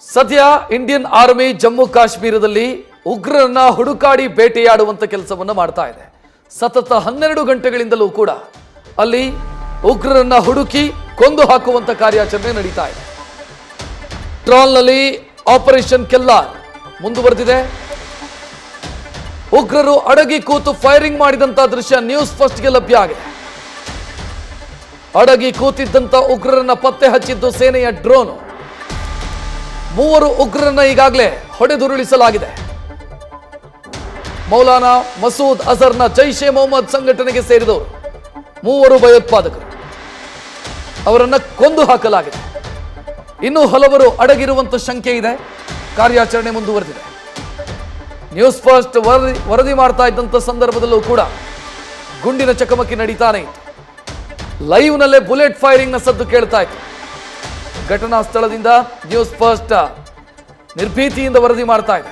ಸದ್ಯ Indian army Jammu ಕಾಶ್ಮೀರದಲ್ಲಿ ಉಗ್ರರನ್ನ ಹುಡುಕಾಡಿ ಬೇಟೆಯಾಡುವಂತ ಕೆಲಸವನ್ನ ಮಾಡ್ತಾ ಇದೆ. ಸತತ 12 ಗಂಟೆಗಳಿಂದಲೂ ಕೂಡ ಅಲ್ಲಿ ಉಗ್ರರನ್ನ ಹುಡುಕಿ ಕೊಂದು ಹಾಕುವಂತ ಕಾರ್ಯಾಚರಣೆ ನಡೀತಾ ಇದೆ. ಟ್ರಾಲ್ನಲ್ಲಿ ಆಪರೇಷನ್ ಕೆಲ್ಲಾರ್ ಮುಂದುವರೆದಿದೆ. ಉಗ್ರರು ಅಡಗಿ ಕೂತು ಫೈರಿಂಗ್ ಮಾಡಿದಂತ ದೃಶ್ಯ ನ್ಯೂಸ್ ಫಸ್ಟ್ಗೆ ಲಭ್ಯ ಆಗಿದೆ. ಅಡಗಿ ಕೂತಿದ್ದಂತ ಉಗ್ರರನ್ನ ಪತ್ತೆ ಹಚ್ಚಿದ್ದು ಸೇನೆಯ ಡ್ರೋನ್. 3 ಉಗ್ರರನ್ನ ಈಗಾಗಲೇ ಹೊಡೆದುರುಳಿಸಲಾಗಿದೆ. ಮೌಲಾನಾ ಮಸೂದ್ ಅಜರ್ನ ಜೈಷೆ ಮೊಹಮ್ಮದ್ ಸಂಘಟನೆಗೆ ಸೇರಿದವರು 3 ಭಯೋತ್ಪಾದಕರು. ಅವರನ್ನ ಕೊಂದು ಹಾಕಲಾಗಿದೆ. ಇನ್ನೂ ಹಲವರು ಅಡಗಿರುವಂತ ಶಂಕೆ ಇದೆ. ಕಾರ್ಯಾಚರಣೆ ಮುಂದುವರೆದಿದೆ. ನ್ಯೂಸ್ ಫಸ್ಟ್ ವರದಿ ಮಾಡ್ತಾ ಇದ್ದಂತ ಸಂದರ್ಭದಲ್ಲೂ ಕೂಡ ಗುಂಡಿನ ಚಕಮಕಿ ನಡೀತಾನೆ ಇತ್ತು. ಲೈವ್ ನಲ್ಲೇ ಬುಲೆಟ್ ಫೈರಿಂಗ್ ನ ಸದ್ದು ಕೇಳ್ತಾ ಇತ್ತು. ಘಟನಾ ಸ್ಥಳದಿಂದ ನ್ಯೂಸ್ ಫಸ್ಟ್ ನಿರ್ಭೀತಿಯಿಂದ ವರದಿ ಮಾಡ್ತಾ ಇದೆ.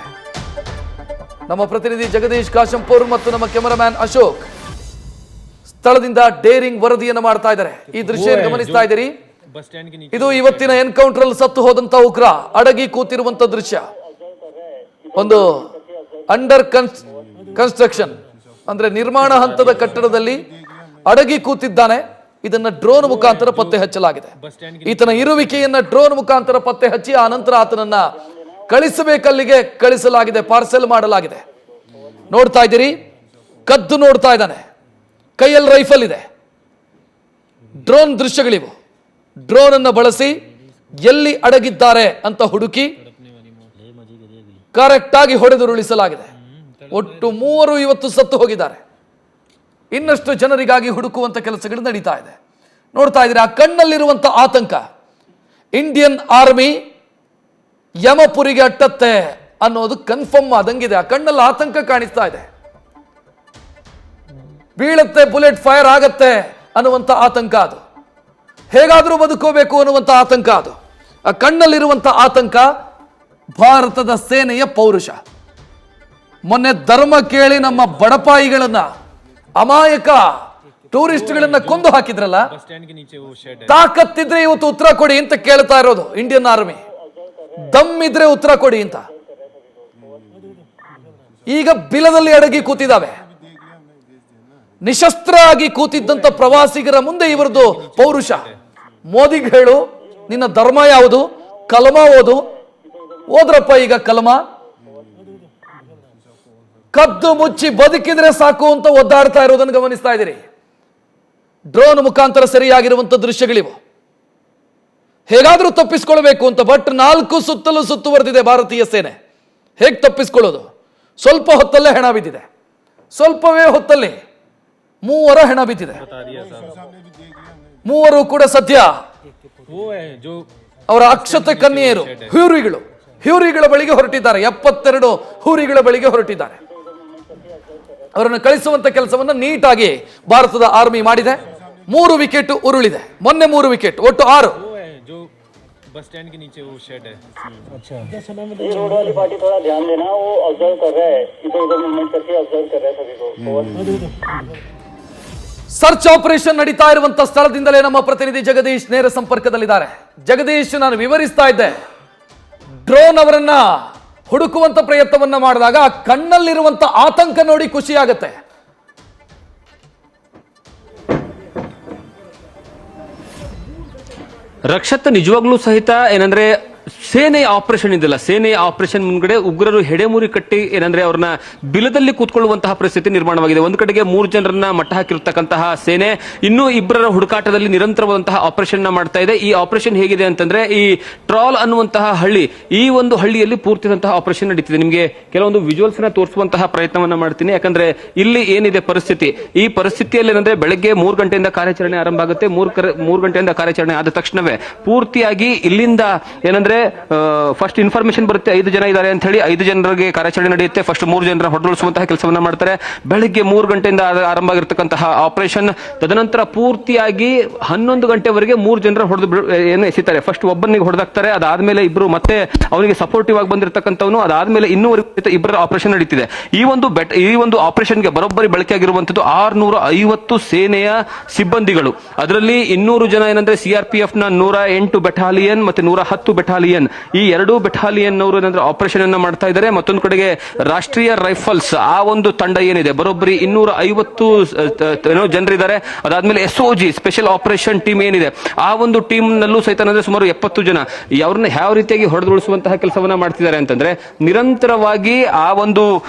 ನಮ್ಮ ಪ್ರತಿನಿಧಿ ಜಗದೀಶ್ ಕಾಶಂಪುರ್ ಮತ್ತು ನಮ್ಮ ಕ್ಯಾಮರಾಮ್ಯಾನ್ ಅಶೋಕ್ ಸ್ಥಳದಿಂದ ಡೇರಿಂಗ್ ವರದಿಯನ್ನು ಮಾಡ್ತಾ ಇದ್ದಾರೆ. ಈ ದೃಶ್ಯ ಗಮನಿಸ್ತಾ ಇದ್ದೀರಿ. ಇದು ಇವತ್ತಿನ ಎನ್ಕೌಂಟರ್ ಅಲ್ಲಿ ಸತ್ತು ಹೋದಂತ ಉಗ್ರ ಅಡಗಿ ಕೂತಿರುವಂತ ದೃಶ್ಯ. ಒಂದು ಅಂಡರ್ ಕನ್ಸ್ಟ್ರಕ್ಷನ್ ಅಂದ್ರೆ ನಿರ್ಮಾಣ ಹಂತದ ಕಟ್ಟಡದಲ್ಲಿ ಅಡಗಿ ಕೂತಿದ್ದಾನೆ. ಇದನ್ನ ಡ್ರೋನ್ ಮುಖಾಂತರ ಪತ್ತೆ ಹಚ್ಚಲಾಗಿದೆ. ಈತನ ಇರುವಿಕೆಯನ್ನ ಡ್ರೋನ್ ಮುಖಾಂತರ ಪತ್ತೆ ಹಚ್ಚಿ ಆ ನಂತರ ಆತನನ್ನ ಕಳಿಸಬೇಕಲ್ಲಿಗೆ ಕಳಿಸಲಾಗಿದೆ, ಪಾರ್ಸೆಲ್ ಮಾಡಲಾಗಿದೆ. ನೋಡ್ತಾ ಇದ್ದೀರಿ, ಕದ್ದು ನೋಡ್ತಾ ಇದ್ದಾನೆ. ಕೈಯಲ್ಲಿ ರೈಫಲ್ ಇದೆ. ಡ್ರೋನ್ ದೃಶ್ಯಗಳಿವು. ಡ್ರೋನ್ ಅನ್ನು ಬಳಸಿ ಎಲ್ಲಿ ಅಡಗಿದ್ದಾರೆ ಅಂತ ಹುಡುಕಿ ಕರೆಕ್ಟ್ ಆಗಿ ಹೊಡೆದುರುಳಿಸಲಾಗಿದೆ. ಒಟ್ಟು 3 ಇವತ್ತು ಸತ್ತು ಹೋಗಿದ್ದಾರೆ. ಇನ್ನಷ್ಟು ಜನರಿಗಾಗಿ ಹುಡುಕುವಂತ ಕೆಲಸಗಳು ನಡೀತಾ ಇದೆ. ನೋಡ್ತಾ ಇದ್ದೀರಾ, ಆ ಕಣ್ಣಲ್ಲಿರುವಂತ ಆತಂಕ. ಇಂಡಿಯನ್ ಆರ್ಮಿ ಯಮಪುರಿಗೆ ಅಟ್ಟತ್ತೆ ಅನ್ನೋದು ಕನ್ಫರ್ಮ್ ಆದಂಗಿದೆ. ಆ ಕಣ್ಣಲ್ಲಿ ಆತಂಕ ಕಾಣಿಸ್ತಾ ಇದೆ. ಬೀಳತ್ತೆ, ಬುಲೆಟ್ ಫೈರ್ ಆಗತ್ತೆ ಅನ್ನುವಂತ ಆತಂಕ ಅದು. ಹೇಗಾದ್ರೂ ಬದುಕೋಬೇಕು ಅನ್ನುವಂತ ಆತಂಕ ಅದು. ಆ ಕಣ್ಣಲ್ಲಿರುವಂತ ಆತಂಕ ಭಾರತದ ಸೇನೆಯ ಪೌರುಷ. ಮೊನ್ನೆ ಧರ್ಮ ಕೇಳಿ ನಮ್ಮ ಬಡಪಾಯಿಗಳನ್ನ, ಅಮಾಯಕ ಟೂರಿಸ್ಟ್ಗಳನ್ನ ಕೊಂದು ಹಾಕಿದ್ರಲ್ಲ, ತಾಕತ್ತಿದ್ರೆ ಇವತ್ತು ಉತ್ತರ ಕೊಡಿ ಅಂತ ಕೇಳ್ತಾ ಇರೋದು ಇಂಡಿಯನ್ ಆರ್ಮಿ. ದಮ್ ಇದ್ರೆ ಉತ್ತರ ಕೊಡಿ ಅಂತ. ಈಗ ಬಿಲದಲ್ಲಿ ಅಡಗಿ ಕೂತಿದ್ದಾವೆ. ನಿಶಸ್ತ್ರ ಆಗಿ ಕೂತಿದ್ದಂತ ಪ್ರವಾಸಿಗರ ಮುಂದೆ ಇವರದು ಪೌರುಷ. ಮೋದಿಗೆ ಹೇಳು, ನಿನ್ನ ಧರ್ಮ ಯಾವುದು, ಕಲಮ ಓದು. ಓದ್ರಪ್ಪ ಈಗ ಕಲಮ. ಕದ್ದು ಮುಚ್ಚಿ ಬದುಕಿದ್ರೆ ಸಾಕು ಅಂತ ಒದ್ದಾಡ್ತಾ ಇರೋದನ್ನು ಗಮನಿಸ್ತಾ ಇದ್ದೀರಿ. ಡ್ರೋನ್ ಮುಖಾಂತರ ಸರಿಯಾಗಿರುವಂತ ದೃಶ್ಯಗಳಿವು. ಹೇಗಾದ್ರೂ ತಪ್ಪಿಸ್ಕೊಳ್ಬೇಕು ಅಂತ. ಬಟ್ 4 ಸುತ್ತಲೂ ಸುತ್ತುವರೆದಿದೆ ಭಾರತೀಯ ಸೇನೆ. ಹೇಗೆ ತಪ್ಪಿಸ್ಕೊಳ್ಳೋದು? ಸ್ವಲ್ಪ ಹೊತ್ತಲ್ಲೇ ಹೆಣ ಬಿದ್ದಿದೆ. ಸ್ವಲ್ಪವೇ ಹೊತ್ತಲ್ಲಿ 3 ಹೆಣ ಬಿದ್ದಿದೆ. 3 ಕೂಡ ಸದ್ಯ ಅವರ ಅಕ್ಷತೆ ಕನ್ಯೆಯರು, ಹ್ಯೂರಿಗಳ ಬಳಿಗೆ ಹೊರಟಿದ್ದಾರೆ. 72 ಹೂರಿಗಳ ಬಳಿಗೆ ಹೊರಟಿದ್ದಾರೆ. ಅವರನ್ನು ಕಳಿಸುವಂತ ಕೆಲಸವನ್ನ ನೀಟಾಗಿ ಭಾರತದ ಆರ್ಮಿ ಮಾಡಿದೆ. 3 ವಿಕೆಟ್ ಉರುಳಿದೆ. ಮೊನ್ನೆ 3 ವಿಕೆಟ್, ಒಟ್ಟು 6. बस स्टैंड के नीचे वो शेड है. अच्छा, ये रोड वाली पार्टी थोड़ा ध्यान देना, वो ऑब्जर्व कर रहा है, इधर मूवमेंट करके ऑब्जर्व कर रहा है सभी को. ಸರ್ಚ್ ಆಪರೇಷನ್ ನಡೀತಾ ಇರುವಂತ ಸ್ಥಳದಿಂದಲೇ ನಮ್ಮ ಪ್ರತಿನಿಧಿ ಜಗದೀಶ್ ನೇರ ಸಂಪರ್ಕದಲ್ಲಿದ್ದಾರೆ. ಜಗದೀಶ್, ನಾನು ವಿವರಿಸ್ತಾ ಇದ್ದೆ, ಡ್ರೋನ್ ಅವರನ್ನ ಹುಡುಕುವಂತ ಪ್ರಯತ್ನವನ್ನ ಮಾಡಿದಾಗ ಆ ಕಣ್ಣಲ್ಲಿರುವಂತ ಆತಂಕ ನೋಡಿ ಖುಷಿ ಆಗತ್ತೆ. ರಕ್ಷತ್, ನಿಜವಾಗ್ಲೂ ಸಹಿತ ಏನಂದ್ರೆ ಸೇನೆಯ ಆಪರೇಷನ್ ಇದೆಯಲ್ಲ, ಸೇನೆಯ ಆಪರೇಷನ್ ಮುಂಗಡೆ ಉಗ್ರರು ಹೆಡೆಮುರಿ ಕಟ್ಟಿ ಏನಂದ್ರೆ ಅವ್ರನ್ನ ಬಿಲದಲ್ಲಿ ಕೂತ್ಕೊಳ್ಳುವಂತಹ ಪರಿಸ್ಥಿತಿ ನಿರ್ಮಾಣವಾಗಿದೆ. ಒಂದು ಕಡೆಗೆ 3 ಜನರನ್ನ ಮಟ್ಟ ಹಾಕಿರ್ತಕ್ಕಂತಹ ಸೇನೆ ಇನ್ನೂ 2 ಹುಡುಕಾಟದಲ್ಲಿ ನಿರಂತರವಾದಂತಹ ಆಪರೇಷನ್ ಮಾಡ್ತಾ ಇದೆ. ಈ ಆಪರೇಷನ್ ಹೇಗಿದೆ ಅಂತಂದ್ರೆ, ಈ ಟ್ರಾಲ್ ಅನ್ನುವಂತಹ ಹಳ್ಳಿ, ಈ ಒಂದು ಹಳ್ಳಿಯಲ್ಲಿ ಪೂರ್ತಿಯಾದಂತಹ ಆಪರೇಷನ್ ನಡೀತಿದೆ. ನಿಮಗೆ ಕೆಲವೊಂದು ವಿಜುವಲ್ಸ್ ನ ತೋರಿಸುವಂತಹ ಪ್ರಯತ್ನವನ್ನ ಮಾಡ್ತೀನಿ. ಯಾಕಂದ್ರೆ ಇಲ್ಲಿ ಏನಿದೆ ಪರಿಸ್ಥಿತಿ, ಈ ಪರಿಸ್ಥಿತಿಯಲ್ಲಿ ಏನಂದ್ರೆ ಬೆಳಗ್ಗೆ 3 ಗಂಟೆಯಿಂದ ಕಾರ್ಯಾಚರಣೆ ಆರಂಭ ಆಗುತ್ತೆ. 3 ಗಂಟೆಯಿಂದ ಕಾರ್ಯಾಚರಣೆ ಆದ ತಕ್ಷಣವೇ ಪೂರ್ತಿಯಾಗಿ ಇಲ್ಲಿಂದ ಏನಂದ್ರೆ ಫಸ್ಟ್ ಇನ್ಫಾರ್ಮೇಶನ್ ಬರುತ್ತೆ, 5 ಜನ ಇದ್ದಾರೆ ಅಂತ ಹೇಳಿ. 5 ಜನರಿಗೆ ಕಾರ್ಯಾಚರಣೆ ನಡೆಯುತ್ತೆ. ಫಸ್ಟ್ 3 ಜನರ ಹೊಡೆದುಳಿಸುವಂತಹ ಕೆಲಸವನ್ನ ಮಾಡ್ತಾರೆ. ಬೆಳಗ್ಗೆ 3 ಗಂಟೆಯಿಂದ ಆರಂಭ ಆಗಿರತಕ್ಕಂತಹ ಆಪರೇಷನ್. ತದನಂತರ ಪೂರ್ತಿಯಾಗಿ 11 ಗಂಟೆವರೆಗೆ 3 ಜನರ ಹೊಡೆದು ಏನು ಎಸಿತಾರೆ. ಫಸ್ಟ್ ಒಬ್ಬನಿಗೆ ಹೊಡೆದಾಕ್ತಾರೆ, ಅದಾದ್ಮೇಲೆ 2 ಮತ್ತೆ ಅವನಿಗೆ ಸಪೋರ್ಟಿವ್ ಆಗಿ ಬಂದಿರತಕ್ಕಂಥವನು, ಅದಾದ್ಮೇಲೆ ಇನ್ನೂವರೆಗೂ 2 ಆಪರೇಷನ್ ನಡೀತಿದೆ. ಈ ಒಂದು ಆಪರೇಷನ್ಗೆ ಬರೋಬ್ಬರಿ ಬಳಕೆ ಆಗಿರುವಂತದ್ದು 650 ಸೇನೆಯ ಸಿಬ್ಬಂದಿಗಳು. ಅದರಲ್ಲಿ 200 ಜನ ಏನಂದ್ರೆ CRPF ನ 108 ಬೆಟಾಲಿಯನ್ ಮತ್ತೆ 110 ಬೆಟಾಲಿಯನ್ ಬೆಟಾಲಿಯನ್, ಈ 2 ಬೆಟಾಲಿಯನ್ ಅವರು ಏನಂದ್ರೆ ಆಪರೇಷನ್ ಅನ್ನ ಮಾಡ್ತಾ ಇದ್ದಾರೆ. ಮತ್ತೊಂದು ಕಡೆಗೆ ರಾಷ್ಟ್ರೀಯ ರೈಫಲ್ಸ್ ಆ ಒಂದು ತಂಡ ಏನಿದೆ ಬರೋಬ್ಬರಿ 250 ಜನರಿದ್ದಾರೆ. ಅದಾದ್ಮೇಲೆ SOG ಸ್ಪೆಷಲ್ ಆಪರೇಷನ್ ಟೀಮ್ ಏನಿದೆ ಆ ಒಂದು ಟೀಮ್ ನಲ್ಲೂ ಸಹಿತ ಅಂದ್ರೆ ಸುಮಾರು 70 ಜನ ಅವ್ರನ್ನ ಯಾವ ರೀತಿಯಾಗಿ ಹೊಡೆದುಳಿಸುವಂತಹ ಕೆಲಸವನ್ನ ಮಾಡ್ತಿದ್ದಾರೆ ಅಂತಂದ್ರೆ ನಿರಂತರವಾಗಿ ಆ ಒಂದು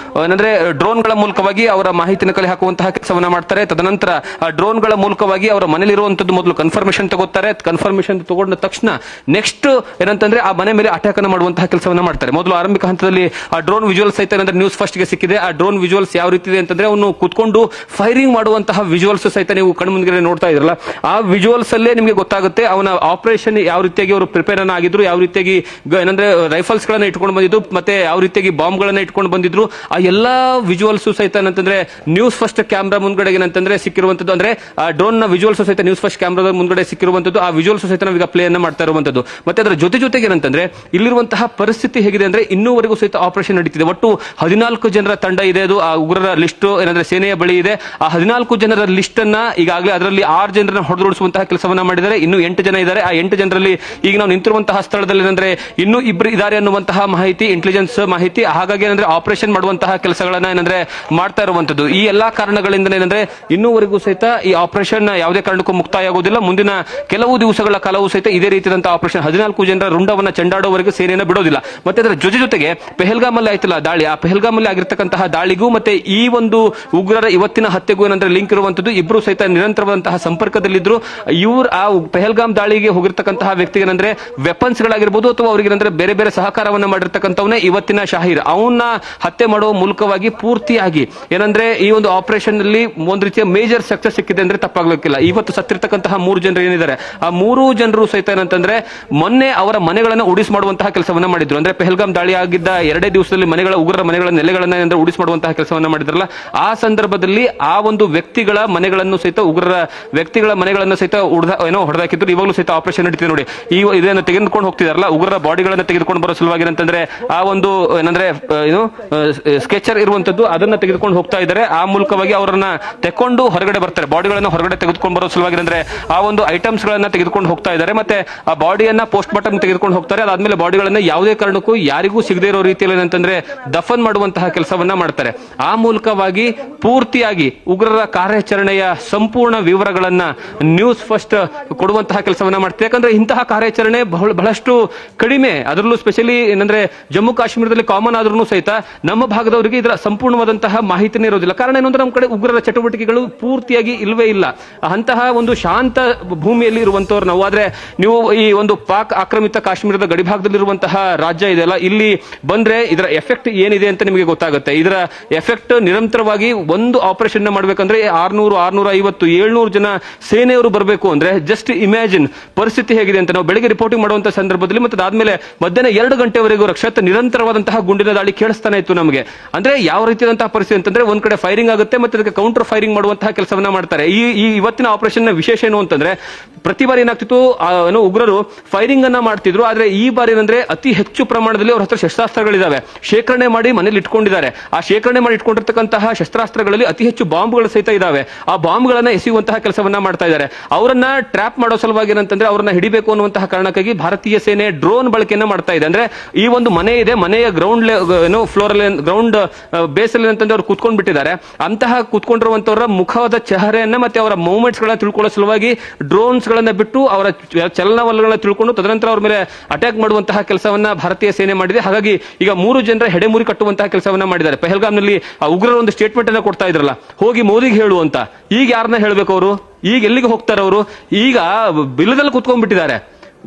ಏನಂದ್ರೆ ಡ್ರೋನ್ಗಳ ಮೂಲಕವಾಗಿ ಅವರ ಮಾಹಿತಿನ ಕಲೆ ಹಾಕುವಂತಹ ಕೆಲಸವನ್ನ ಮಾಡ್ತಾರೆ. ತದನಂತರ ಆ ಡ್ರೋನ್ಗಳ ಮೂಲಕವಾಗಿ ಅವರ ಮನೇಲಿರುವಂತದ್ದು ಮೊದಲು ಕನ್ಫರ್ಮೇಶನ್ ತಗೋತಾರೆ. ಕನ್ಫರ್ಮೇಶನ್ ತಗೊಂಡ ತಕ್ಷಣ ನೆಕ್ಸ್ಟ್ ಏನಂತಂದ್ರೆ ಆ ಮನೆ ಮೇಲೆ ಅಟ್ಯಾಕ್ ಅನ್ನು ಮಾಡುವಂತಹ ಕೆಲಸವನ್ನ ಮಾಡ್ತಾರೆ. ಮೊದಲು ಆರಂಭಿಕ ಹಂತದಲ್ಲಿ ಆ ಡ್ರೋನ್ ವಿಜುವಲ್ಸ್ ಸಹಿತ ಏನಂದ್ರೆ ನ್ಯೂಸ್ ಫಸ್ಟ್ ಗೆ ಸಿಕ್ಕಿದೆ. ಆ ಡ್ರೋನ್ ವಿಜುವಲ್ಸ್ ಯಾವ ರೀತಿ ಇದೆ ಅಂತಂದ್ರೆ ಅವನು ಕೂತ್ಕೊಂಡು ಫೈರಿಂಗ್ ಮಾಡುವಂತಹ ವಿಜುವಲ್ಸ್ ಸಹಿತ ನೀವು ಕಣ್ಮುಂದೆ ನೋಡ್ತಾ ಇದ್ರಲ್ಲ, ಆ ವಿಜುವಲ್ಸ್ ಅಲ್ಲೇ ನಿಮಗೆ ಗೊತ್ತಾಗುತ್ತೆ ಅವನ ಆಪರೇಷನ್ ಯಾವ ರೀತಿಯಾಗಿ ಅವರು ಪ್ರಿಪೇರ್ ಅನ್ನ ಆಗಿದ್ರು, ಯಾವ ರೀತಿಯಾಗಿ ಏನಂದ್ರೆ ರೈಫಲ್ಸ್ ಗಳನ್ನ ಇಟ್ಕೊಂಡು ಬಂದಿದ್ರು, ಮತ್ತೆ ಯಾವ ರೀತಿಯಾಗಿ ಬಾಂಬ್ ಗಳನ್ನ ಇಟ್ಕೊಂಡು ಬಂದಿದ್ರು. ಆ ಎಲ್ಲಾ ವಿಜುವಲ್ಸ್ ಸಹಿತ ಏನಂತಂದ್ರೆ ನ್ಯೂಸ್ ಫಸ್ಟ್ ಕ್ಯಾಮ್ರಾ ಮುಂದ್ಗಡೆ ಏನಂತಂದ್ರೆ ಸಿಕ್ಕಿರುವಂತದ್ದು, ಅಂದ್ರೆ ಆ ಡ್ರೋನ್ ನ ವಿಜುವಲ್ಸ್ ಸಹಿತ ನ್ಯೂಸ್ ಫಸ್ಟ್ ಕ್ಯಾಮ್ರಾದ ಮುಂದ್ಗಡೆ ಸಿಕ್ಕಿರುವಂತದ್ದು. ಆ ವಿಜುವಲ್ಸ್ ಸಹಿತ ನಾವೀಗ ಪ್ಲೇ ಅನ್ನ ಮಾಡ್ತಾ ಇರುವಂತದ್ದು. ಮತ್ತೆ ಅದರ ಜೊತೆಗೆ ಏನಂತಂದ್ರೆ ಇಲ್ಲಿರುವಂತಹ ಪರಿಸ್ಥಿತಿ ಹೇಗಿದೆ ಅಂದ್ರೆ ಇನ್ನೂವರೆಗೂ ಸಹಿತ ಆಪರೇಷನ್ ನಡೀತಿದೆ. ಒಟ್ಟು 14 ಜನರ ತಂಡ ಇದೆ. ಅದು ಆ ಉಗ್ರರ ಲಿಸ್ಟ್ ಏನಂದ್ರೆ ಸೇನೆಯ ಬಳಿ ಇದೆ. ಆ 14 ಜನರ ಲಿಸ್ಟ್ ಅನ್ನ ಈಗಾಗಲೇ ಅದರಲ್ಲಿ 6 ಜನರನ್ನ ಹೊಡೆದುಡಿಸುವಂತಹ ಕೆಲಸವನ್ನ ಮಾಡಿದ್ದಾರೆ. ಇನ್ನು 8 ಜನ ಇದ್ದಾರೆ. ಆ 8 ಜನರಲ್ಲಿ ಈಗ ನಾವು ನಿಂತಿರುವಂತಹ ಸ್ಥಳದಲ್ಲಿ ಏನಂದ್ರೆ ಇನ್ನೂ 2 ಇದ್ದಾರೆ ಅನ್ನುವಂತಹ ಮಾಹಿತಿ, ಇಂಟೆಲಿಜೆನ್ಸ್ ಮಾಹಿತಿ. ಹಾಗಾಗಿ ಏನಂದ್ರೆ ಆಪರೇಷನ್ ಮಾಡುವಂತಹ ಕೆಲಸಗಳನ್ನ ಏನಂದ್ರೆ ಮಾಡ್ತಾ ಇರುವಂತದ್ದು. ಈ ಎಲ್ಲಾ ಕಾರಣಗಳಿಂದ ಏನಂದ್ರೆ ಇನ್ನೂವರೆಗೂ ಸಹಿತ ಈ ಆಪರೇಷನ್ ಯಾವುದೇ ಕಾರಣಕ್ಕೂ ಮುಕ್ತಾಯ ಆಗುವುದಿಲ್ಲ. ಮುಂದಿನ ಕೆಲವು ದಿವಸಗಳ ಕಾಲವೂ ಸಹಿತ ಇದೇ ರೀತಿಯಾದಂತಹ ಆಪರೇಷನ್ 14 ಜನರ ರುಂಡವನ್ನ ಚೆಂಡಾಡುವವರೆಗೂ ಸೇನೆಯನ್ನು ಬಿಡೋದಿಲ್ಲ. ಮತ್ತೆ ಅದರ ಜೊತೆಗೆ ಪೆಹಲ್ಗಾಮ್ ಅಲ್ಲಿ ಆಯ್ತಲ್ಲ ದಾಳಿ, ಆ ಪೆಹಲ್ಗಾಮ್ ಅಲ್ಲಿ ಆಗಿರ್ತಕ್ಕಂತಹ ದಾಳಿಗೂ ಮತ್ತೆ ಈ ಒಂದು ಉಗ್ರರ ಇವತ್ತಿನ ಹತ್ಯೆಗೂ ಏನಂದ್ರೆ ಲಿಂಕ್ ಇರುವಂತದ್ದು. ಇಬ್ರು ಸಹಿತ ನಿರಂತರವಾದಂತಹ ಸಂಪರ್ಕದಲ್ಲಿದ್ರು. ಇವ್ರು ಆ ಪೆಹಲ್ಗಾಮ್ ದಾಳಿಗೆ ಹೋಗಿರ್ತಕ್ಕಂತಹ ವ್ಯಕ್ತಿಗೆ ಏನಂದ್ರೆ ವೆಪನ್ಸ್ ಗಳಾಗಿರ್ಬೋದು ಅಥವಾ ಅವರಿಗೆ ಏನಂದ್ರೆ ಬೇರೆ ಬೇರೆ ಸಹಕಾರವನ್ನ ಮಾಡಿರ್ತಕ್ಕಂಥವನೇ ಇವತ್ತಿನ ಶಾಹಿರ್. ಅವನ್ನ ಹತ್ಯೆ ಮಾಡುವ ಮೂಲಕವಾಗಿ ಪೂರ್ತಿಯಾಗಿ ಏನಂದ್ರೆ ಈ ಒಂದು ಆಪರೇಷನ್ ಅಲ್ಲಿ ಒಂದು ರೀತಿಯ ಮೇಜರ್ ಸಕ್ಸಸ್ ಸಿಕ್ಕಿದೆ ಅಂದ್ರೆ ತಪ್ಪಾಗ್ಲಿಕ್ಕಿಲ್ಲ. ಇವತ್ತು ಸತ್ತಿರ್ತಕ್ಕಂತಹ 3 ಜನರು ಏನಿದ್ದಾರೆ ಆ 3 ಜನರು ಸಹಿತ ಏನಂತಂದ್ರೆ ಮೊನ್ನೆ ಅವರ ಮನೆಗಳನ್ನ ಉಡಿಸ್ ಮಾಡುವಂತಹ ಕೆಲಸವನ್ನ ಮಾಡಿದ್ರು. ಅಂದ್ರೆ ಪೆಹಲ್ಗಾಮ್ ದಾಳಿ ಆಗಿದ್ದ 2 ದಿವಸದಲ್ಲಿ ಉಗ್ರರ ಮನೆಗಳ ನೆಲೆಗಳನ್ನ ಉಡಿಸ್ ಮಾಡುವಂತಹ ಕೆಲಸವನ್ನ ಮಾಡಿದ್ರಲ್ಲ, ಆ ಸಂದರ್ಭದಲ್ಲಿ ಆ ಒಂದು ವ್ಯಕ್ತಿಗಳ ಮನೆಗಳನ್ನು ಸಹಿತ ಉಗ್ರರ ವ್ಯಕ್ತಿಗಳ ಮನೆಗಳನ್ನು ಸಹಿತ ಹೊಡೆದಾಕಿದ್ರು. ಇವಾಗಲೂ ಸಹಿತ ಆಪರೇಷನ್ ನಡೀತಿದೆ ನೋಡಿ. ಇದನ್ನು ತೆಗೆದುಕೊಂಡು ಹೋಗ್ತಿದಾರಲ್ಲ, ಉಗ್ರರ ಬಾಡಿಗಳನ್ನ ತೆಗೆದುಕೊಂಡು ಬರೋ ಸಲುವಾಗಿ ಅಂತಂದ್ರೆ ಆ ಒಂದು ಏನಂದ್ರೆ ಸ್ಕೆಚರ್ ಇರುವಂತದ್ದು ಅದನ್ನ ತೆಗೆದುಕೊಂಡು ಹೋಗ್ತಾ ಇದ್ದಾರೆ. ಆ ಮೂಲಕವಾಗಿ ಅವರನ್ನ ತೆಕ್ಕೊಂಡು ಹೊರಗಡೆ ಬರ್ತಾರೆ. ಬಾಡಿಗಳನ್ನ ಹೊರಗಡೆ ತೆಗೆದುಕೊಂಡು ಬರೋ ಸಲುವಾಗಿ ಅಂದ್ರೆ ಆ ಒಂದು ಐಟಮ್ಸ್ ಗಳನ್ನ ತೆಗೆದುಕೊಂಡು ಹೋಗ್ತಾ ಇದ್ದಾರೆ. ಮತ್ತೆ ಆ ಬಾಡಿಯನ್ನ ಪೋಸ್ಟ್ ಮಾರ್ಟಮ್ ತೆಗೆದುಕೊಂಡು ಹೋಗ್ತಾರೆ. ಅದಾದ್ಮೇಲೆ ಬಾಡಿಗಳನ್ನ ಯಾವುದೇ ಕಾರಣಕ್ಕೂ ಯಾರಿಗೂ ಸಿಗದೇ ಇರೋ ರೀತಿಯಲ್ಲಿ ಏನಂತಂದ್ರೆ ದಫನ್ ಮಾಡುವಂತಹ ಕೆಲಸವನ್ನ ಮಾಡ್ತಾರೆ. ಆ ಮೂಲಕವಾಗಿ ಪೂರ್ತಿಯಾಗಿ ಉಗ್ರರ ಕಾರ್ಯಾಚರಣೆಯ ಸಂಪೂರ್ಣ ವಿವರಗಳನ್ನ ನ್ಯೂಸ್ ಫಸ್ಟ್ ಕೊಡುವಂತಹ ಕೆಲಸವನ್ನ ಮಾಡ್ತಾರೆ. ಯಾಕಂದ್ರೆ ಇಂತಹ ಕಾರ್ಯಾಚರಣೆ ಬಹಳಷ್ಟು ಕಡಿಮೆ, ಅದರಲ್ಲೂ ಸ್ಪೆಷಲಿ ಏನಂದ್ರೆ ಜಮ್ಮು ಕಾಶ್ಮೀರದಲ್ಲಿ ಕಾಮನ್ ಆದ್ರೂ ಸಹಿತ ನಮ್ಮ ಭಾಗದವರಿಗೆ ಇದರ ಸಂಪೂರ್ಣವಾದಂತಹ ಮಾಹಿತಿನೇ ಇರೋದಿಲ್ಲ. ಕಾರಣ ಏನು ಅಂದ್ರೆ ನಮ್ಮ ಕಡೆ ಉಗ್ರರ ಚಟುವಟಿಕೆಗಳು ಪೂರ್ತಿಯಾಗಿ ಇಲ್ವೇ ಇಲ್ಲ. ಅಂತಹ ಒಂದು ಶಾಂತ ಭೂಮಿಯಲ್ಲಿ ಇರುವಂತವ್ರು ನಾವು. ಆದ್ರೆ ನೀವು ಈ ಒಂದು ಪಾಕ್ ಆಕ್ರಮಿತ ಕಾಶ್ಮೀರದ ಗಡಿಭಾಗದಲ್ಲಿರುವಂತಹ ರಾಜ್ಯ ಇದೆಯಲ್ಲ, ಇಲ್ಲಿ ಬಂದ್ರೆ ಇದರ ಎಫೆಕ್ಟ್ ಏನಿದೆ ಅಂತ ನಿಮಗೆ ಗೊತ್ತಾಗುತ್ತೆ. ಇದರ ಎಫೆಕ್ಟ್ ನಿರಂತರವಾಗಿ ಒಂದು ಆಪರೇಷನ್ ಮಾಡಬೇಕಂದ್ರೆ 600, 650, 700 ಜನ ಸೇನೆಯವರು ಬರಬೇಕು ಅಂದ್ರೆ ಜಸ್ಟ್ ಇಮ್ಯಾಜಿನ್ ಪರಿಸ್ಥಿತಿ ಹೇಗಿದೆ ಅಂತ. ನಾವು ಬೆಳಿಗ್ಗೆ ರಿಪೋರ್ಟಿಂಗ್ ಮಾಡುವಂತಹ ಸಂದರ್ಭದಲ್ಲಿ ಮತ್ತೆ ಅದಾದ್ಮೇಲೆ ಮಧ್ಯಾಹ್ನ 2 ಗಂಟೆವರೆಗೂ ರಕ್ಷತ್ ನಿರಂತರವಾದಂತಹ ಗುಂಡಿನ ದಾಳಿ ಕೇಳಿಸ್ತಾನೆ ಇತ್ತು ನಮಗೆ. ಅಂದ್ರೆ ಯಾವ ರೀತಿಯಾದಂತಹ ಪರಿಸ್ಥಿತಿ ಅಂತಂದ್ರೆ ಒಂದ್ ಕಡೆ ಫೈರಿಂಗ್ ಆಗುತ್ತೆ, ಮತ್ತೆ ಅದಕ್ಕೆ ಕೌಂಟರ್ ಫೈರಿಂಗ್ ಮಾಡುವಂತಹ ಕೆಲಸವನ್ನ ಮಾಡ್ತಾರೆ. ಈ ಇವತ್ತಿನ ಆಪರೇಷನ್ ನ ವಿಶೇಷ ಏನು ಅಂತಂದ್ರೆ ಪ್ರತಿ ಬಾರಿ ಏನಾಗ್ತಿತ್ತು ಉಗ್ರರು ಫೈರಿಂಗ್ ಅನ್ನ ಮಾಡ್ತಿದ್ರು. ಆದ್ರೆ ಈ ಬಾರಿ ಏನಂದ್ರೆ ಅತಿ ಹೆಚ್ಚು ಪ್ರಮಾಣದಲ್ಲಿ ಅವ್ರ ಹತ್ರ ಶಸ್ತ್ರಾಸ್ತ್ರಗಳಿದಾವೆ, ಶೇಖರಣೆ ಮಾಡಿ ಮನೇಲಿ ಇಟ್ಕೊಂಡಿದ್ದಾರೆ. ಆ ಶೇಖರಣೆ ಮಾಡಿ ಇಟ್ಕೊಂಡಿರ್ತಕ್ಕಂತಹ ಶಸ್ತ್ರಾಸ್ತ್ರಗಳಲ್ಲಿ ಅತಿ ಹೆಚ್ಚು ಬಾಂಬ್ಗಳು ಸಹಿತ ಇದಾವೆ. ಆ ಬಾಂಬ್ಗಳನ್ನ ಎಸೆಯುವಂತಹ ಕೆಲಸವನ್ನ ಮಾಡ್ತಾ ಇದ್ದಾರೆ. ಅವರನ್ನ ಟ್ರ್ಯಾಪ್ ಮಾಡೋ ಸಲುವಾಗಿ ಏನಂತಂದ್ರೆ ಅವರನ್ನ ಹಿಡಿಬೇಕು ಅನ್ನುವಂತಹ ಕಾರಣಕ್ಕಾಗಿ ಭಾರತೀಯ ಸೇನೆ ಡ್ರೋನ್ ಬಳಕೆಯನ್ನ ಮಾಡ್ತಾ ಇದೆ. ಅಂದ್ರೆ ಈ ಒಂದು ಮನೆ ಇದೆ, ಮನೆಯ ಗ್ರೌಂಡ್ ಫ್ಲೋರ್ ಅಲ್ಲಿ ಗ್ರೌಂಡ್ ಬೇಸ್ ಅಲ್ಲಿ ಅಂತಂದ್ರೆ ಅವ್ರು ಕೂತ್ಕೊಂಡ್ ಬಿಟ್ಟಿದ್ದಾರೆ. ಅಂತಹ ಕೂತ್ಕೊಂಡಿರುವಂತವರ ಮುಖದ ಚೆಹರೆಯನ್ನ ಮತ್ತೆ ಅವರ ಮೂವ್ಮೆಂಟ್ಸ್ ಗಳನ್ನ ತಿಳ್ಕೊಳ್ಳೋ ಸಲುವಾಗಿ ಡ್ರೋನ್ಸ್ ಗಳನ್ನ ಬಿಟ್ಟು ಅವರ ಚಲನವಲನಗಳನ್ನ ತಿಳ್ಕೊಂಡು ತದನಂತರ ಅವ್ರ ಮೇಲೆ ಅಟ್ಯಾಕ್ ಮಾಡುವಂತಹ ಕೆಲಸವನ್ನ ಭಾರತೀಯ ಸೇನೆ ಮಾಡಿದೆ. ಹಾಗಾಗಿ ಈಗ 3 ಜನರ ಹೆಡೆಮುರಿ ಕಟ್ಟುವಂತಹ ಕೆಲಸವನ್ನ ಮಾಡಿದ್ದಾರೆ. ಪೆಹಲ್ಗಾಮ್ ನಲ್ಲಿ ಉಗ್ರರು ಒಂದು ಸ್ಟೇಟ್ಮೆಂಟ್ ಅನ್ನ ಕೊಡ್ತಾ ಇದ್ರಲ್ಲ, ಹೋಗಿ ಮೋದಿಗೆ ಹೇಳು ಅಂತ. ಈಗ ಯಾರನ್ನ ಹೇಳ್ಬೇಕು ಅವರು? ಈಗ ಎಲ್ಲಿಗೆ ಹೋಗ್ತಾರೆ ಅವರು? ಈಗ ಬಿಲ್ಲದಲ್ಲಿ ಕುತ್ಕೊಂಡ್ಬಿಟ್ಟಿದ್ದಾರೆ.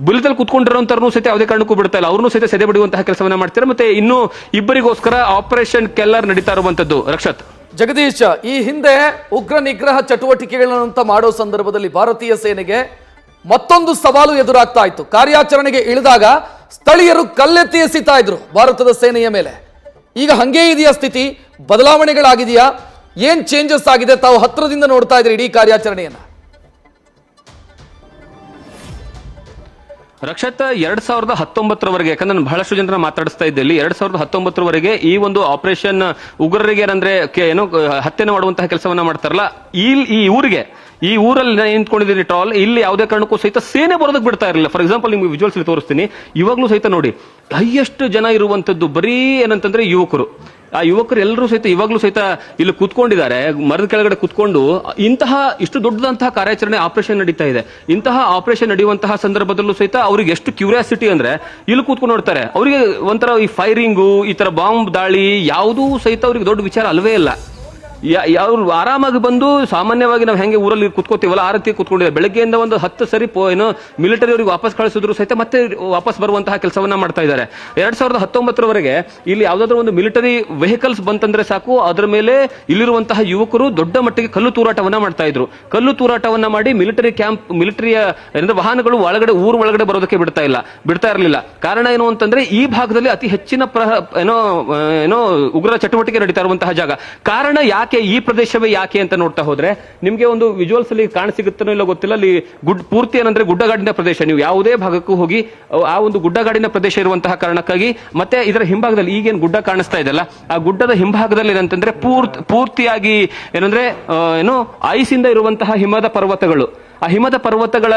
ಬಿಲ್ಲದಲ್ಲಿ ಕುತ್ಕೊಂಡಿರೋಂತರ್ನು ಸಹಿತ ಯಾವುದೇ ಕಾರಣಕ್ಕೂ ಬಿಡ್ತಾ ಇಲ್ಲ. ಅವ್ರನ್ನೂ ಸಹಿತ ಸೆದೆ ಬಿಡುವಂತಹ ಕೆಲಸವನ್ನ ಮಾಡ್ತಾರೆ. ಮತ್ತೆ ಇನ್ನು ಇಬ್ಬರಿಗೋಸ್ಕರ ಆಪರೇಷನ್ ಕೆಲ್ಲರ್ ನಡೀತಾ ಇರುವಂತದ್ದು. ರಕ್ಷತ್, ಜಗದೀಶ್, ಈ ಹಿಂದೆ ಉಗ್ರ ನಿಗ್ರಹ ಚಟುವಟಿಕೆಗಳನ್ನ ಮಾಡೋ ಸಂದರ್ಭದಲ್ಲಿ ಭಾರತೀಯ ಸೇನೆಗೆ ಮತ್ತೊಂದು ಸವಾಲು ಎದುರಾಗ್ತಾ ಇತ್ತು. ಕಾರ್ಯಾಚರಣೆಗೆ ಇಳಿದಾಗ ಸ್ಥಳೀಯರು ಕಲ್ಲೆತ್ತಿ ಎಸಿತಾ ಇದ್ರು ಭಾರತದ ಸೇನೆಯ ಮೇಲೆ. ಈಗ ಹಂಗೇ ಇದೆಯಾ ಸ್ಥಿತಿ? ಬದಲಾವಣೆಗಳಾಗಿದೆಯಾ? ಏನ್ ಚೇಂಜಸ್ ಆಗಿದೆ? ತಾವು ಹತ್ರದಿಂದ ನೋಡ್ತಾ ಇದ್ರಿ ಇಡೀ ಕಾರ್ಯಾಚರಣೆಯನ್ನ. ರಕ್ಷತ್, 2019ರವರೆಗೆ, ಯಾಕಂದ್ರೆ ನಾನು ಬಹಳಷ್ಟು ಜನರ ಮಾತಾಡಿಸ್ತಾ ಇದ್ದೆ ಇಲ್ಲಿ, 2019ರವರೆಗೆ ಈ ಒಂದು ಆಪರೇಷನ್ ಉಗ್ರರಿಗೆ ಏನಂದ್ರೆ ಏನು ಹತ್ಯೆನ ಮಾಡುವಂತಹ ಕೆಲಸವನ್ನ ಮಾಡ್ತಾರಲ್ಲ, ಈ ಊರಿಗೆ ಈ ಊರಲ್ಲಿ ನಿಂತ್ಕೊಂಡಿದ್ದೀನಿ ಟ್ರಾಲ್, ಇಲ್ಲಿ ಯಾವುದೇ ಕಾರಣಕ್ಕೂ ಸಹಿತ ಸೇನೆ ಬರೋದಕ್ಕೆ ಬಿಡ್ತಾ ಇರಲಿಲ್ಲ. ಫಾರ್ ಎಕ್ಸಾಂಪಲ್ ನಿಮ್ಗೆ ವಿಜುವಲ್ಸ್ ತೋರಿಸ್ತೀನಿ. ಇವಾಗ್ಲೂ ಸಹಿತ ನೋಡಿ, ಹೈಯೆಸ್ಟ್ ಜನ ಇರುವಂತದ್ದು ಬರೀ ಏನಂತಂದ್ರೆ ಯುವಕರು. ಆ ಯುವಕರು ಎಲ್ಲರೂ ಸಹಿತ ಇವಾಗ್ಲೂ ಸಹಿತ ಇಲ್ಲಿ ಕೂತ್ಕೊಂಡಿದ್ದಾರೆ, ಮರದ ಕೆಳಗಡೆ ಕೂತ್ಕೊಂಡು ಇಷ್ಟು ದೊಡ್ಡದಂತಹ ಕಾರ್ಯಾಚರಣೆ ಆಪರೇಷನ್ ನಡೀತಾ ಇದೆ. ಇಂತಹ ಆಪರೇಷನ್ ನಡೆಯುವಂತಹ ಸಂದರ್ಭದಲ್ಲೂ ಸಹಿತ ಅವ್ರಿಗೆ ಎಷ್ಟು ಕ್ಯೂರಿಯಾಸಿಟಿ ಅಂದ್ರೆ ಇಲ್ಲಿ ಕೂತ್ಕೊಂಡು ನೋಡ್ತಾರೆ. ಅವರಿಗೆ ಒಂಥರ ಈ ಫೈರಿಂಗು, ಈ ತರ ಬಾಂಬ್ ದಾಳಿ ಯಾವುದೂ ಸಹಿತ ಅವ್ರಿಗೆ ದೊಡ್ಡ ವಿಚಾರ ಅಲ್ವೇ ಇಲ್ಲ. ಅವ್ರು ಆರಾಮಾಗಿ ಬಂದು ಸಾಮಾನ್ಯವಾಗಿ ನಾವು ಹೆಂಗೆ ಊರಲ್ಲಿ ಕುತ್ಕೋತೀವಲ್ಲ ಆ ರೀತಿ ಕುತ್ಕೊಂಡಿದ್ದಾರೆ. ಬೆಳಗ್ಗೆಯಿಂದ ಒಂದು 10 ಸರಿ ಏನೋ ಮಿಲಿಟರಿ ಅವರಿಗೆ ವಾಪಸ್ ಕಳಿಸಿದ್ರು ಸಹಿತ ಮತ್ತೆ ವಾಪಸ್ ಬರುವಂತಹ ಕೆಲಸವನ್ನ ಮಾಡ್ತಾ ಇದ್ದಾರೆ. 2019 ಇಲ್ಲಿ ಯಾವ್ದಾದ್ರು ಒಂದು ಮಿಲಿಟರಿ ವೆಹಿಕಲ್ಸ್ ಬಂತಂದ್ರೆ ಸಾಕು, ಅದರ ಮೇಲೆ ಇಲ್ಲಿರುವಂತಹ ಯುವಕರು ದೊಡ್ಡ ಮಟ್ಟಿಗೆ ಕಲ್ಲು ತೂರಾಟವನ್ನ ಮಾಡ್ತಾ ಇದ್ರು. ಕಲ್ಲು ತೂರಾಟವನ್ನ ಮಾಡಿ ಮಿಲಿಟರಿಯ ವಾಹನಗಳು ಊರು ಒಳಗಡೆ ಬರೋದಕ್ಕೆ ಬಿಡ್ತಾ ಇರಲಿಲ್ಲ. ಕಾರಣ ಏನು ಅಂತಂದ್ರೆ ಈ ಭಾಗದಲ್ಲಿ ಅತಿ ಹೆಚ್ಚಿನ ಏನೋ ಉಗ್ರ ಚಟುವಟಿಕೆ ನಡೀತಾ ಇರುವಂತಹ ಜಾಗ. ಕಾರಣ ಯಾಕೆ, ಈ ಪ್ರದೇಶವೇ ಯಾಕೆ ಅಂತ ನೋಡ್ತಾ ಹೋದ್ರೆ ನಿಮ್ಗೆ ಒಂದು ವಿಜುವಲ್ಸ್ ಅಲ್ಲಿ ಕಾಣಸಿಗುತ್ತೋ ಇಲ್ಲ ಗೊತ್ತಿಲ್ಲ. ಅಲ್ಲಿ ಪೂರ್ತಿ ಏನಂದ್ರೆ ಗುಡ್ಡಗಾಡಿನ ಪ್ರದೇಶ. ನೀವು ಯಾವುದೇ ಭಾಗಕ್ಕೂ ಹೋಗಿ ಆ ಒಂದು ಗುಡ್ಡಗಾಡಿನ ಪ್ರದೇಶ ಇರುವಂತಹ ಕಾರಣಕ್ಕಾಗಿ, ಮತ್ತೆ ಇದರ ಹಿಂಭಾಗದಲ್ಲಿ ಈಗೇನು ಗುಡ್ಡ ಕಾಣಿಸ್ತಾ ಇದೆಲ್ಲ, ಆ ಗುಡ್ಡದ ಹಿಂಭಾಗದಲ್ಲಿ ಏನಂತಂದ್ರೆ ಪೂರ್ತಿಯಾಗಿ ಏನಂದ್ರೆ ಐಸ್ ಇಂದ ಇರುವಂತಹ ಹಿಮದ ಪರ್ವತಗಳು. ಆ ಹಿಮದ ಪರ್ವತಗಳ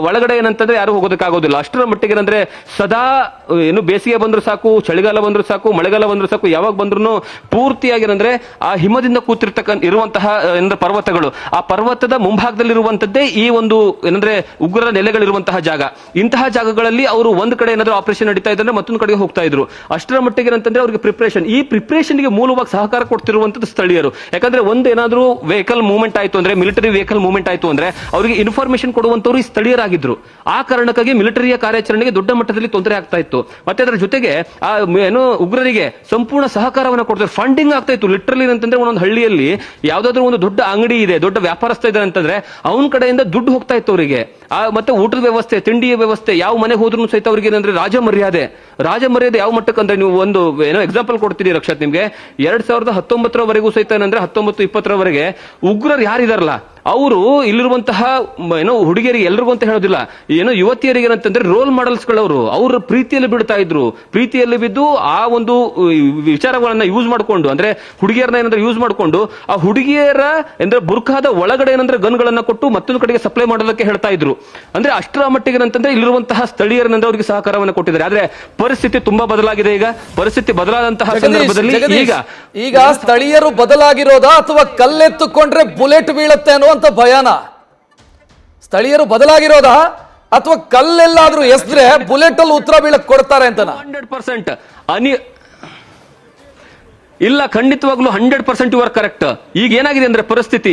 ಒಳಗಡೆ ಏನಂತಂದ್ರೆ ಯಾರು ಹೋಗೋದಕ್ಕಾಗೋದಿಲ್ಲ. ಅಷ್ಟರ ಮಟ್ಟಿಗೆ ಅಂದ್ರೆ ಸದಾ ಬೇಸಿಗೆ ಬಂದ್ರು ಸಾಕು, ಚಳಿಗಾಲ ಬಂದ್ರು ಸಾಕು, ಮಳೆಗಾಲ ಬಂದ್ರು ಸಾಕು, ಯಾವಾಗ ಬಂದ್ರು ಪೂರ್ತಿಯಾಗಿ ಏನಂದ್ರೆ ಆ ಹಿಮದಿಂದ ಇರುವಂತಹ ಪರ್ವತಗಳು. ಆ ಪರ್ವತದ ಮುಂಭಾಗದಲ್ಲಿರುವಂತದ್ದೇ ಈ ಒಂದು ಏನಂದ್ರೆ ಉಗ್ರರ ನೆಲೆಗಳಿರುವಂತಹ ಜಾಗ. ಇಂತಹ ಜಾಗಗಳಲ್ಲಿ ಅವರು ಒಂದ್ ಕಡೆ ಏನಾದ್ರು ಆಪರೇಷನ್ ನಡೀತಾ ಇದ್ರೆ ಮತ್ತೊಂದು ಕಡೆಗೆ ಹೋಗ್ತಾ ಇದ್ರು. ಅಷ್ಟರ ಮಟ್ಟಿಗೆ ಏನಂತಂದ್ರೆ ಅವ್ರಿಗೆ ಪ್ರಿಪರೇಷನ್, ಈ ಪ್ರಿಪರೇಷನ್ಗೆ ಮೂಲವಾಗಿ ಸಹಕಾರ ಕೊಡ್ತಿರುವಂತದ್ದು ಸ್ಥಳೀಯರು. ಯಾಕಂದ್ರೆ ಒಂದು ಏನಾದ್ರು ವೆಹಿಕಲ್ ಮೂವ್ಮೆಂಟ್ ಆಯ್ತು ಅಂದ್ರೆ, ಮಿಲಿಟರಿ ವೆಹಿಕಲ್ ಮೂವ್ಮೆಂಟ್ ಆಯ್ತು ಅಂದ್ರೆ ಅವರಿಗೆ ಇನ್ಫಾರ್ಮೇಶನ್ ಕೊಡುವಂತವರು ಈ ಸ್ಥಳೀಯರಾಗಿದ್ರು. ಆ ಕಾರಣಕ್ಕಾಗಿ ಮಿಲಿಟರಿಯ ಕಾರ್ಯಾಚರಣೆಗೆ ದೊಡ್ಡ ಮಟ್ಟದಲ್ಲಿ ತೊಂದರೆ ಆಗ್ತಾ ಇತ್ತು. ಮತ್ತೆ ಅದರ ಜೊತೆಗೆ ಆ ಉಗ್ರರಿಗೆ ಸಂಪೂರ್ಣ ಸಹಕಾರವನ್ನು ಕೊಡ್ತಾರೆ, ಫಂಡಿಂಗ್ ಆಗ್ತಾ ಇತ್ತು. ಲಿಟರಲಿ ಅಂತಂದ್ರೆ ಒಂದೊಂದು ಹಳ್ಳಿಯಲ್ಲಿ ಯಾವ್ದಾದ್ರು ಒಂದು ದೊಡ್ಡ ಅಂಗಡಿ ಇದೆ, ದೊಡ್ಡ ವ್ಯಾಪಾರಸ್ಥ ಇದೆ ಅಂತಂದ್ರೆ ಅವನ ಕಡೆಯಿಂದ ದುಡ್ಡು ಹೋಗ್ತಾ ಇತ್ತು ಅವರಿಗೆ. ಮತ್ತೆ ಊಟದ ವ್ಯವಸ್ಥೆ, ತಿಂಡಿಯ ವ್ಯವಸ್ಥೆ, ಯಾವ ಮನೆ ಹೋದ್ರೂ ಸಹಿತ ಅವರಿಗೆ ಏನಂದ್ರೆ ರಾಜ ಮರ್ಯಾದೆ ಯಾವ ಮಟ್ಟಕ್ಕೆ ಅಂದ್ರೆ, ನೀವು ಒಂದು ಎಕ್ಸಾಂಪಲ್ ಕೊಡ್ತೀನಿ ರಕ್ಷತ್ ನಿಮ್ಗೆ. 2019 ಸಹಿತ ಏನಂದ್ರೆ 19-20 ಉಗ್ರರು ಯಾರಿದಾರಲ್ಲ ಅವರು ಇಲ್ಲಿರುವಂತಹ ಹುಡುಗಿಯರಿಗೆ ಎಲ್ರಿಗೂ ಅಂತ ಹೇಳೋದಿಲ್ಲ, ಯುವತಿಯರಿಗೆ ಏನಂತಂದ್ರೆ ರೋಲ್ ಮಾಡೆಲ್ಸ್ ಗಳವರು. ಅವ್ರ ಪ್ರೀತಿಯಲ್ಲಿ ಬಿಡ್ತಾ ಇದ್ರು, ಪ್ರೀತಿಯಲ್ಲಿ ಬಿದ್ದು ಆ ಒಂದು ವಿಚಾರಗಳನ್ನ ಯೂಸ್ ಮಾಡ್ಕೊಂಡು, ಅಂದ್ರೆ ಹುಡುಗಿಯರನ್ನ ಏನಂದ್ರೆ ಯೂಸ್ ಮಾಡ್ಕೊಂಡು ಆ ಹುಡುಗಿಯರ ಅಂದ್ರೆ ಬುರ್ಖಾದ ಒಳಗಡೆ ಏನಂದ್ರೆ ಗನ್ಗಳನ್ನ ಕೊಟ್ಟು ಮತ್ತೊಂದು ಕಡೆಗೆ ಸಪ್ಲೈ ಮಾಡೋದಕ್ಕೆ ಹೇಳ್ತಾ ಇದ್ರು. ಅಂದ್ರೆ ಅಷ್ಟರ ಮಟ್ಟಿಗೆ ಏನಂತಂದ್ರೆ ಇಲ್ಲಿರುವಂತಹ ಸ್ಥಳೀಯರನ್ನ ಅವರಿಗೆ ಸಹಕಾರವನ್ನು ಕೊಟ್ಟಿದ್ದಾರೆ. ಆದ್ರೆ ಪರಿಸ್ಥಿತಿ ತುಂಬಾ ಬದಲಾಗಿದೆ. ಈಗ ಪರಿಸ್ಥಿತಿ ಬದಲಾದಂತಹ ಸಂದರ್ಭದಲ್ಲಿ ಈಗ ಸ್ಥಳೀಯರು ಬದಲಾಗಿರೋದಾ ಅಥವಾ ಕಲ್ಲೆತ್ತುಕೊಂಡ್ರೆ ಬುಲೆಟ್ ಬೀಳುತ್ತೆ ಅನ್ನುವಂತ ಭಯನ? ಸ್ಥಳೀಯರು ಬದಲಾಗಿರೋದಾ ಅಥವಾ ಕಲ್ಲೆಲ್ಲಾದ್ರೂ ಎಸ್ದ್ರೆ ಬುಲೆಟ್ ಅಲ್ಲಿ ಉತ್ತರ ಬೀಳಕ್ ಕೊಡ್ತಾರೆ ಅಂತ? 100% ಇಲ್ಲ, ಖಂಡಿತವಾಗ್ಲೂ 100% ಇವರು ಕರೆಕ್ಟ್. ಈಗ ಏನಾಗಿದೆ ಅಂದ್ರೆ ಪರಿಸ್ಥಿತಿ,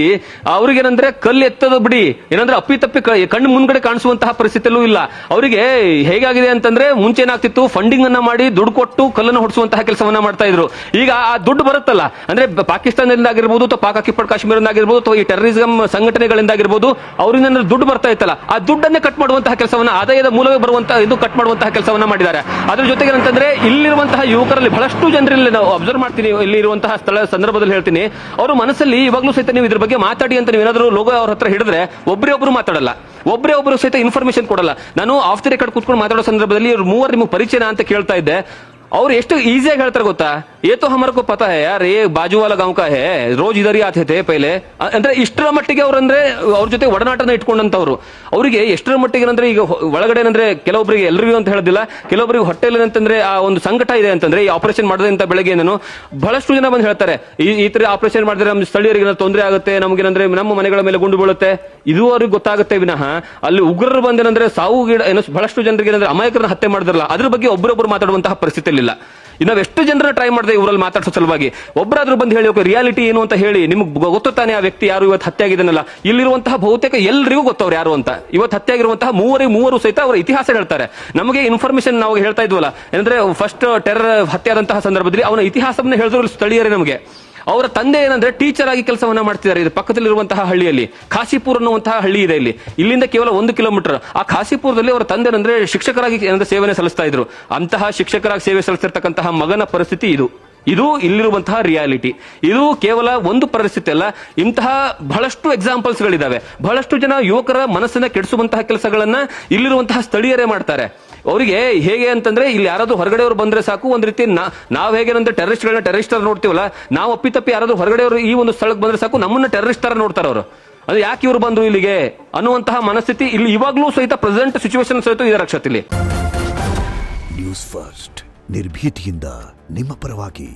ಅವ್ರಿಗೇನಂದ್ರೆ ಕಲ್ಲು ಎತ್ತದ ಬಿಡಿ, ಏನಂದ್ರೆ ಅಪ್ಪಿತಪ್ಪಿ ಕಣ್ಣು ಮುಂದ್ಗಡೆ ಕಾಣಿಸುವಂತಹ ಪರಿಸ್ಥಿತಿಯಲ್ಲೂ ಇಲ್ಲ. ಅವರಿಗೆ ಹೇಗಾಗಿದೆ ಅಂತಂದ್ರೆ ಮುಂಚೆ ಏನಾಗ್ತಿತ್ತು, ಫಂಡಿಂಗ್ ಅನ್ನ ಮಾಡಿ ದುಡ್ಡು ಕೊಟ್ಟು ಕಲ್ಲನ್ನು ಹೊಡಿಸುವಂತಹ ಕೆಲಸವನ್ನ ಮಾಡ್ತಾ ಇದ್ರು. ಈಗ ಆ ದುಡ್ಡು ಬರುತ್ತಲ್ಲ, ಅಂದ್ರೆ ಪಾಕಿಸ್ತಾನದಿಂದ ಆಗಿರ್ಬೋದು ಅಥವಾ ಪಾಕ್ ಆಕ್ಯುಪೈಡ್ ಕಾಶ್ಮೀರದಿಂದ ಆಗಿರ್ಬೋದು ಅಥವಾ ಈ ಟೆರರಿಸಂ ಸಂಘಟನೆಗಳಿಂದ ಆಗಿರ್ಬೋದು, ಅವರಿಂದ ದುಡ್ಡು ಬರ್ತಾ ಇತ್ತಲ್ಲ, ಆ ದುಡ್ಡನ್ನೇ ಕಟ್ ಮಾಡುವಂತಹ ಕೆಲಸವನ್ನ, ಆದಾಯದ ಮೂಲವೇ ಬರುವಂತಹ ಇದು ಕಟ್ ಮಾಡುವಂತಹ ಕೆಲಸವನ್ನ ಮಾಡಿದ್ದಾರೆ. ಅದ್ರ ಜೊತೆಗೆ ಏನಂತಂದ್ರೆ ಇಲ್ಲಿರುವಂತಹ ಯುವಕರಲ್ಲಿ ಬಹಳಷ್ಟು ಜನರಲ್ಲಿ ನಾವು ಅಬ್ಸರ್ವ್ ಮಾಡ್ತೀನಿ, ಇಲ್ಲಿ ಇರುವಂತಹ ಸಂದರ್ಭದಲ್ಲಿ ಹೇಳ್ತೀನಿ, ಅವರು ಮನಸ್ಸಲ್ಲಿ ಇವಾಗಲೂ ಸಹಿತ ನೀವು ಇದ್ರ ಬಗ್ಗೆ ಮಾತಾಡಿ ಅಂತ ನೀವೇನಾದ್ರೂ ಲೋಗೋ ಅವ್ರ ಹತ್ರ ಹಿಡಿದ್ರೆ ಒಬ್ಬರೇ ಒಬ್ರು ಮಾತಾಡಲ್ಲ, ಒಬ್ಬರೇ ಒಬ್ರು ಸಹಿತ ಇನ್ಫಾರ್ಮೇಶನ್ ಕೊಡಲ್ಲ. ನಾನು ಆಫ್ ದಿ ರೆಕಾರ್ಡ್ ಕೂತ್ಕೊಂಡು ಮಾತಾಡೋ ಸಂದರ್ಭದಲ್ಲಿ ಇವ್ರು ಮೂವರು ನಿಮಗೆ ಪರಿಚಯ ಅಂತ ಕೇಳ್ತಾ ಇದ್ದೆ. ಅವ್ರು ಎಷ್ಟು ಈಸಿಯಾಗಿ ಹೇಳ್ತಾರೆ ಗೊತ್ತಾ, ಏ ತೋ ಹಮರ್ಕೋ ಪತಾ ಹೈ ಯಾರ್, ಏ ಬಾಜು ವಾಲಾ ಗಾಂವ್ ಕಾ ಹೈ, ರೋಜ್ ಇದರ್ ಹಿ ಆತೆ ಥೇ ಪೈಲೆ. ಅಂದ್ರೆ ಇಷ್ಟರ ಮಟ್ಟಿಗೆ ಅವ್ರಂದ್ರೆ ಅವ್ರ ಜೊತೆ ಒಡನಾಟನ ಇಟ್ಕೊಂಡಂತವ್ರು. ಅವರಿಗೆ ಎಷ್ಟರ ಮಟ್ಟಿಗೆ ಅಂದ್ರೆ ಈಗ ಒಳಗಡೆ ಅಂದ್ರೆ ಕೆಲವೊಬ್ಬರಿಗೆ ಎಲ್ರಿಗೂ ಅಂತ ಹೇಳೋದಿಲ್ಲ, ಕೆಲವೊಬ್ಬರಿಗೆ ಹೊಟ್ಟೆಲಿ ಅಂತಂದ್ರೆ ಆ ಒಂದು ಸಂಕಟ ಇದೆ ಅಂತಂದ್ರೆ ಈ ಆಪರೇಷನ್ ಮಾಡಿದೆ ಅಂತ ಬೆಳಗ್ಗೆ ನಾನು ಬಹಳಷ್ಟು ಜನ ಬಂದು ಹೇಳ್ತಾರೆ, ಈ ತರ ಆಪರೇಷನ್ ಮಾಡಿದ್ರೆ ನಮ್ಮ ಸ್ಥಳೀಯರಿಗೆ ತೊಂದರೆ ಆಗುತ್ತೆ, ನಮಗೇನಂದ್ರೆ ನಮ್ಮ ಮನೆಗಳ ಮೇಲೆ ಗುಂಡು ಬೀಳುತ್ತೆ, ಇದು ಅವ್ರಿಗೆ ಗೊತ್ತಾಗುತ್ತೆ ವಿನಃ ಅಲ್ಲಿ ಉಗ್ರರು ಬಂದೇನಂದ್ರೆ ಸಾವು ಗಿಡ ಏನೋ ಬಹಳಷ್ಟು ಜನರಿಗೆ ಏನಂದ್ರೆ ಅಮಾಯಕರನ್ನ ಹತ್ಯೆ ಮಾಡಿದ್ರಲ್ಲ ಅದ್ರ ಬಗ್ಗೆ ಒಬ್ಬರೊಬ್ಬರು ಮಾತಾಡುವಂತಹ ಪರಿಸ್ಥಿತಿ ಇಲ್ಲ. ನಾವು ಎಷ್ಟು ಜನರನ್ನ ಟ್ರೈ ಮಾಡಿದೆ ಊರಲ್ಲಿ ಮಾತಾಡೋ ಸಲುವಾಗಿ, ಒಬ್ಬರಾದ್ರೂ ಬಂದು ಹೇಳಿ ರಿಯಾಲಿಟಿ ಏನು ಅಂತ ಹೇಳಿ, ನಿಮ್ಗೆ ಗೊತ್ತು ತಾನೆ ಆ ವ್ಯಕ್ತಿ ಯಾರು ಇವತ್ತು ಹತ್ಯೆ ಆಗಿದ್ದಾನಲ್ಲ. ಇಲ್ಲಿರುವಂತಹ ಬಹುತೇಕ ಎಲ್ರಿಗೂ ಗೊತ್ತವ್ರು ಯಾರು ಅಂತ. ಇವತ್ತು ಹತ್ಯೆ ಆಗಿರುವಂತಹ ಮೂವರು ಸಹಿತ ಅವರ ಇತಿಹಾಸ ಹೇಳ್ತಾರೆ. ನಮಗೆ ಇನ್ಫಾರ್ಮೇಶನ್ ನಾವು ಹೇಳ್ತಾ ಇದ್ವಲ್ಲ, ಏನಂದ್ರೆ ಫಸ್ಟ್ ಟೆರರ್ ಹತ್ಯೆ ಆದಂತಹ ಸಂದರ್ಭದಲ್ಲಿ ಅವನ ಇತಿಹಾಸವನ್ನ ಹೇಳಿದ್ರು ಸ್ಥಳೀಯರೇ ನಮಗೆ. ಅವರ ತಂದೆ ಏನಂದ್ರೆ ಟೀಚರ್ ಆಗಿ ಕೆಲಸವನ್ನ ಮಾಡ್ತಿದ್ದಾರೆ. ಇದು ಪಕ್ಕದಲ್ಲಿರುವಂತಹ ಹಳ್ಳಿಯಲ್ಲಿ ಖಾಸಿಪುರ್ ಅನ್ನುವಂತಹ ಹಳ್ಳಿ ಇದೆ. ಇಲ್ಲಿಂದ ಕೇವಲ 1 ಕಿಲೋಮೀಟರ್. ಆ ಖಾಸಿಪುರದಲ್ಲಿ ಅವರ ತಂದೆ ಅಂದ್ರೆ ಶಿಕ್ಷಕರಾಗಿ ಸೇವೆಯನ್ನು ಸಲ್ಲಿಸ್ತಾ ಇದ್ರು. ಅಂತಹ ಶಿಕ್ಷಕರಾಗಿ ಸೇವೆ ಸಲ್ಲಿಸಿರ್ತಕ್ಕಂತಹ ಮಗನ ಪರಿಸ್ಥಿತಿ ಇದು ಇಲ್ಲಿರುವಂತಹ ರಿಯಾಲಿಟಿ. ಇದು ಕೇವಲ ಒಂದು ಪರಿಸ್ಥಿತಿ ಅಲ್ಲ, ಇಂತಹ ಬಹಳಷ್ಟು ಎಕ್ಸಾಂಪಲ್ಸ್ ಗಳಿದಾವೆ. ಬಹಳಷ್ಟು ಜನ ಯುವಕರ ಮನಸ್ಸನ್ನ ಕೆಡಿಸುವಂತಹ ಕೆಲಸಗಳನ್ನ ಇಲ್ಲಿರುವಂತಹ ಸ್ಥಳೀಯರೇ ಮಾಡ್ತಾರೆ. ಅವರಿಗೆ ಹೇಗೆ ಅಂತಂದ್ರೆ ಇಲ್ಲಿ ಯಾರಾದ್ರೂ ಹೊರಗಡೆಯವರು ಬಂದ್ರೆ ಸಾಕು, ಒಂದ್ ರೀತಿ ನಾವ್ ಹೇಗೇನಂದ್ರೆ ಟೆರರಿಸ್ಟ್ ನೋಡ್ತೀವಲ್ಲ, ನಾವು ಅಪ್ಪಿತಪ್ಪಿ ಯಾರಾದ್ರೂ ಹೊರಗಡೆಯವರು ಈ ಒಂದು ಸ್ಥಳಕ್ಕೆ ಬಂದ್ರೆ ಸಾಕು ನಮ್ಮನ್ನ ಟೆರರಿಸ್ಟ್ ತರ ನೋಡ್ತಾರೆ ಅವರು. ಅದು ಯಾಕೆ ಇವರು ಬಂದ್ರು ಇಲ್ಲಿಗೆ ಅನ್ನುವಂತಹ ಮನಸ್ಥಿತಿ ಇಲ್ಲಿ ಇವಾಗ್ಲೂ ಸಹಿತ ಪ್ರೆಸೆಂಟ್ ಸಿಚುವೇಶನ್ ಸಹಿತ ಇದೆ ರಕ್ಷತ್ ಇಲ್ಲಿ. ನ್ಯೂಸ್ ಫಸ್ಟ್ ನಿರ್ಭೀತಿಯಿಂದ ನಿಮ್ಮ ಪರವಾಗಿ.